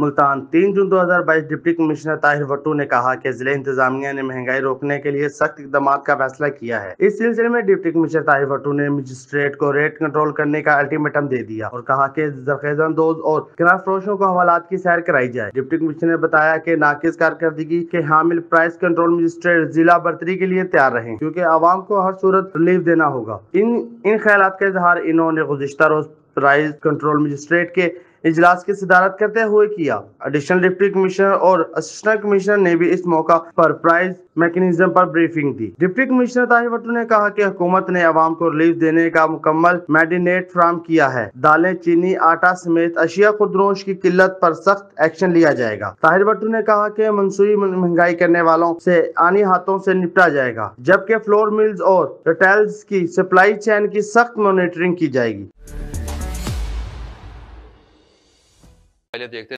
ملتان 3 جون 2022 deputy commissioner Tahir وٹو نے کہا کہ ضلع انتظامیہ نے مہنگائی روکنے کے لیے سخت اقدامات کا فیصلہ کیا ہے۔ اس سلسلے میں ڈپٹی کمشنر طاہر وٹو نے مجسٹریٹ کو ریٹ کنٹرول کرنے کا الٹیمیٹم دے دیا اور کہا کہ زرخیز اندوز اور کرانہ فروشوں کو حوالات کی سیر کرائی جائے۔ ڈپٹی کمشنر نے بتایا کہ ناقص کارکردگی کے حامل پرائس کنٹرول مجسٹریٹ ضلع برتری کے لیے تیار رہیں، کیونکہ عوام کو ہر صورت ریلیف دینا ہوگا۔ ان خیالات کا اظہار انہوں نے گزشتہ روز پرائس کنٹرول مجسٹریٹ کے اجلاس کی صدارت کرتے ہوئے کیا۔ ایڈیشنل ڈپٹی کمشنر اور اسسٹنٹ کمشنر نے بھی اس موقع پر پرائس میکینزم پر بریفنگ دی۔ ڈپٹی کمشنر طاہر وٹو نے کہا کہ حکومت نے عوام کو ریلیف دینے کا مکمل مینڈیٹ فراہم کیا ہے۔ دالیں، چینی، آٹا سمیت اشیاء خوردنوش کی قلت پر سخت ایکشن لیا جائے گا۔ طاہر وٹو نے کہا کہ منصوبی مہنگائی کرنے والوں سے آنی ہاتھوں سے نپٹا جائے گا، جبکہ فلور ملز اور ریٹیلرز کی سپلائی چین کی سخت مانیٹرنگ کی جائے گی۔ پہلے دیکھتے